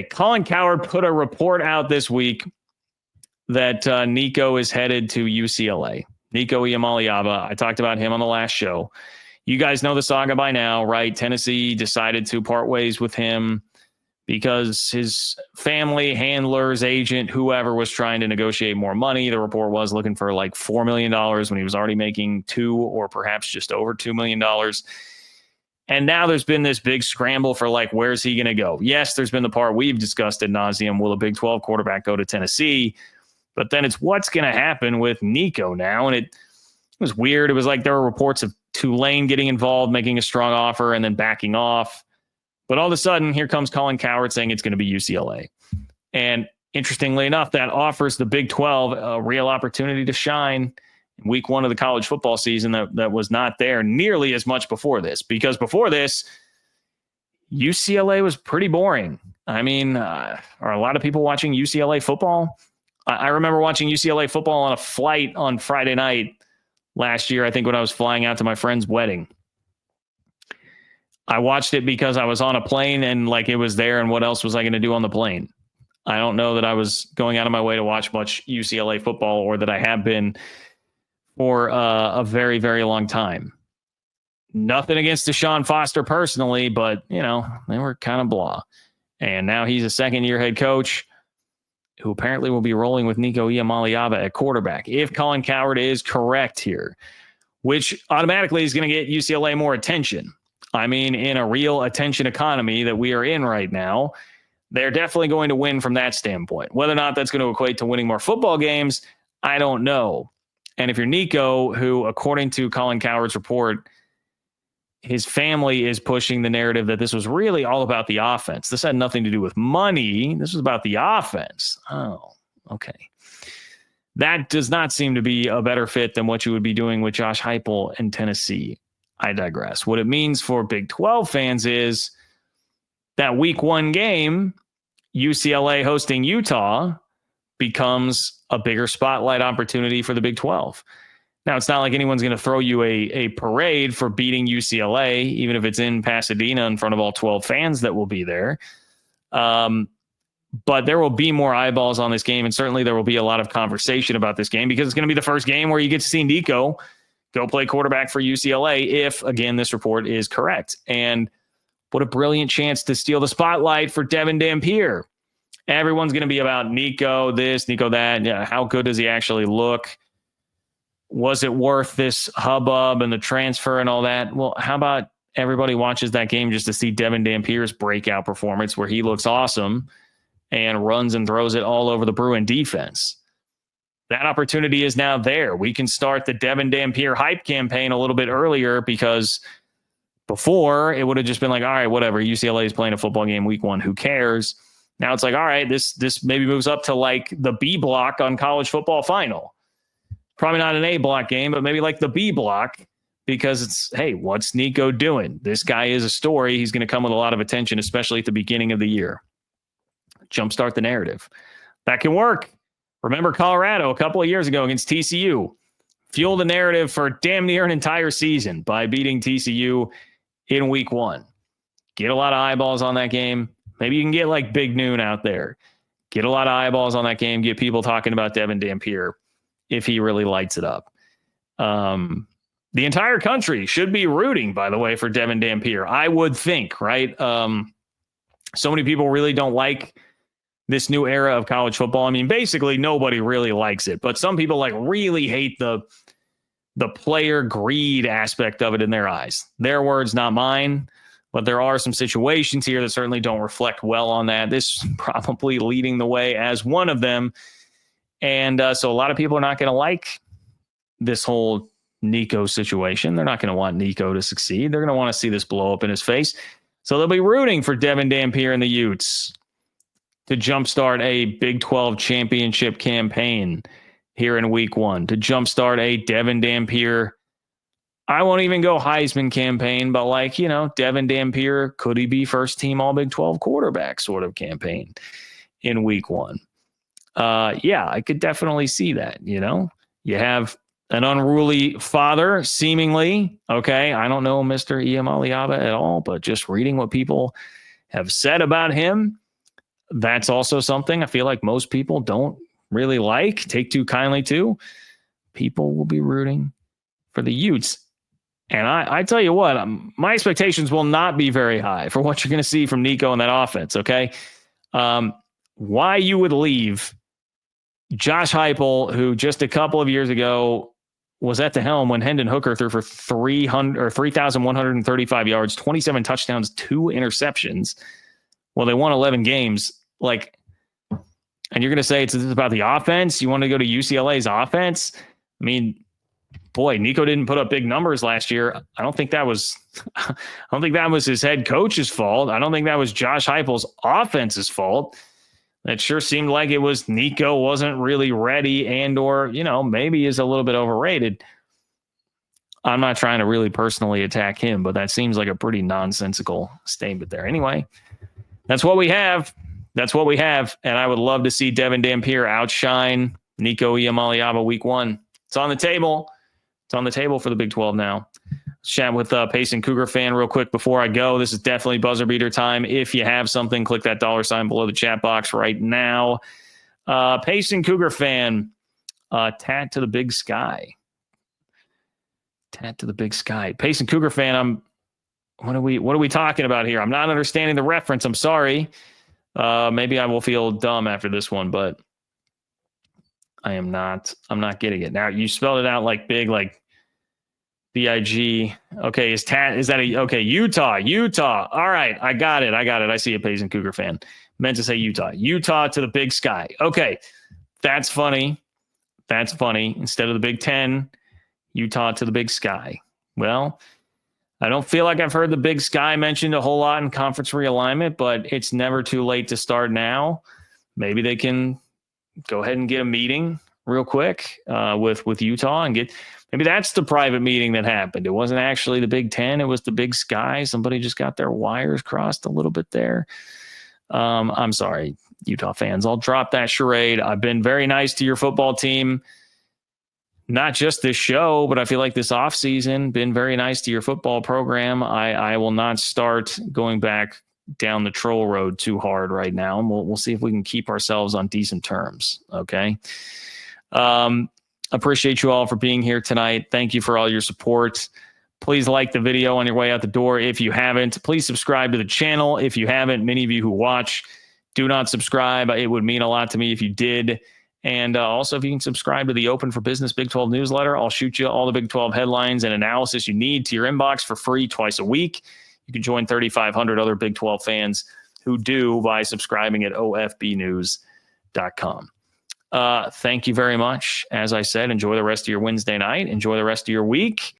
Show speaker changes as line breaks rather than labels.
Colin Cowherd put a report out this week that Nico is headed to UCLA. Nico Yamaleava. I talked about him on the last show. You guys know the saga by now, right? Tennessee decided to part ways with him because his family, handlers, agent, whoever was trying to negotiate more money. The report was looking for like $4 million when he was already making $2 or perhaps just over $2 million. And now there's been this big scramble for like, where's he going to go? Yes, there's been the part we've discussed ad nauseum. Will a Big 12 quarterback go to Tennessee? But then it's what's going to happen with Nico now. And it was weird. It was like there were reports of Tulane getting involved, making a strong offer, and then backing off. But all of a sudden, here comes Colin Cowherd saying it's going to be UCLA. And interestingly enough, that offers the Big 12 a real opportunity to shine in week one of the college football season that was not there nearly as much before this. Because before this, UCLA was pretty boring. I mean, are a lot of people watching UCLA football? I remember watching UCLA football on a flight on Friday night last year, I think when I was flying out to my friend's wedding. I watched it because I was on a plane and like it was there, and what else was I going to do on the plane? I don't know that I was going out of my way to watch much UCLA football, or that I have been for a very, very long time. Nothing against Deshaun Foster personally, but, you know, they were kind of blah. And now he's a second-year head coach who apparently will be rolling with Nico Yamaleava at quarterback, if Colin Cowherd is correct here, which automatically is going to get UCLA more attention. I mean, in a real attention economy that we are in right now, they're definitely going to win from that standpoint. Whether or not that's going to equate to winning more football games, I don't know. And if you're Nico, who, according to Colin Cowherd's report, his family is pushing the narrative that this was really all about the offense. This had nothing to do with money. This was about the offense. Oh, okay. That does not seem to be a better fit than what you would be doing with Josh Heupel in Tennessee. I digress. What it means for Big 12 fans is that week one game, UCLA hosting Utah, becomes a bigger spotlight opportunity for the Big 12. Now, it's not like anyone's going to throw you a parade for beating UCLA, even if it's in Pasadena in front of all 12 fans that will be there. But there will be more eyeballs on this game, and certainly there will be a lot of conversation about this game because it's going to be the first game where you get to see Nico go play quarterback for UCLA if, again, this report is correct. And what a brilliant chance to steal the spotlight for Devin Dampier. Everyone's going to be about Nico this, Nico that. Yeah, how good does he actually look? Was it worth this hubbub and the transfer and all that? Well, how about everybody watches that game just to see Devin Dampier's breakout performance where he looks awesome and runs and throws it all over the Bruin defense? That opportunity is now there. We can start the Devin Dampier hype campaign a little bit earlier, because before it would have just been like, all right, whatever, UCLA is playing a football game week one. Who cares? Now it's like, all right, this maybe moves up to like the B block on College Football Final. Probably not an A block game, but maybe like the B block, because it's, hey, what's Nico doing? This guy is a story. He's going to come with a lot of attention, especially at the beginning of the year. Jumpstart the narrative. That can work. Remember Colorado a couple of years ago against TCU. Fuel the narrative for damn near an entire season by beating TCU in week one. Get a lot of eyeballs on that game. Maybe you can get like Big Noon out there. Get a lot of eyeballs on that game. Get people talking about Devin Dampier if he really lights it up. The entire country should be rooting, by the way, for Devin Dampier. I would think, right? So many people really don't like this new era of college football. I mean, basically nobody really likes it, but some people like really hate the player greed aspect of it in their eyes. Their words, not mine. But there are some situations here that certainly don't reflect well on that. This probably leading the way as one of them. And so a lot of people are not going to like this whole Nico situation. They're not going to want Nico to succeed. They're going to want to see this blow up in his face. So they'll be rooting for Devin Dampier and the Utes to jumpstart a Big 12 championship campaign here in week one, to jumpstart a Devin Dampier, I won't even go Heisman campaign, but like, you know, Devin Dampier, could he be first team all Big 12 quarterback sort of campaign in week one? Yeah, I could definitely see that. You know, you have an unruly father, seemingly. Okay, I don't know Mr. Yamaleava at all, but just reading what people have said about him, that's also something I feel like most people don't really take too kindly to. People will be rooting for the Utes. And I tell you what, my expectations will not be very high for what you're going to see from Nico in that offense, okay? Why you would leave Josh Heupel, who just a couple of years ago was at the helm when Hendon Hooker threw for 3,135 yards, 27 touchdowns, 2 interceptions. Well, they won 11 games. And you're going to say it's about the offense? You want to go to UCLA's offense? I mean, boy, Nico didn't put up big numbers last year. I don't think that was his head coach's fault. I don't think that was Josh Heupel's offense's fault. It sure seemed like it was Nico wasn't really ready or maybe is a little bit overrated. I'm not trying to really personally attack him, but that seems like a pretty nonsensical statement there. Anyway, that's what we have. And I would love to see Devin Dampier outshine Nico Yamaleava week 1. It's on the table. It's on the table for the Big 12 now. Let's chat with Payson Cougar fan real quick before I go. This is definitely buzzer beater time. If you have something, click that $sign below the chat box right now. Payson Cougar fan, tat to the big sky. Tat to the big sky. Payson Cougar fan, what are we talking about here? I'm not understanding the reference. I'm sorry. Maybe I will feel dumb after this one, but I'm not getting it. Now you spelled it out like big, like BIG. Okay, is that Utah? All right, I got it. I see a Payson Cougar fan. Meant to say Utah to the big sky. Okay, that's funny. Instead of the Big Ten, Utah to the big sky. Well, I don't feel like I've heard the big sky mentioned a whole lot in conference realignment, but it's never too late to start now. Maybe they can go ahead and get a meeting real quick with Utah and maybe that's the private meeting that happened. It wasn't actually the Big Ten. It was the big sky. Somebody just got their wires crossed a little bit there. I'm sorry, Utah fans. I'll drop that charade. I've been very nice to your football team. Not just this show, but I feel like this offseason, been very nice to your football program. I will not start going back down the troll road too hard right now. And we'll see if we can keep ourselves on decent terms. Okay. Appreciate you all for being here tonight. Thank you for all your support. Please like the video on your way out the door. If you haven't, please subscribe to the channel. If you haven't, many of you who watch do not subscribe. It would mean a lot to me if you did. And also, if you can subscribe to the Open for Business Big 12 newsletter, I'll shoot you all the Big 12 headlines and analysis you need to your inbox for free twice a week. You can join 3,500 other Big 12 fans who do by subscribing at ofbnews.com. Thank you very much. As I said, enjoy the rest of your Wednesday night. Enjoy the rest of your week.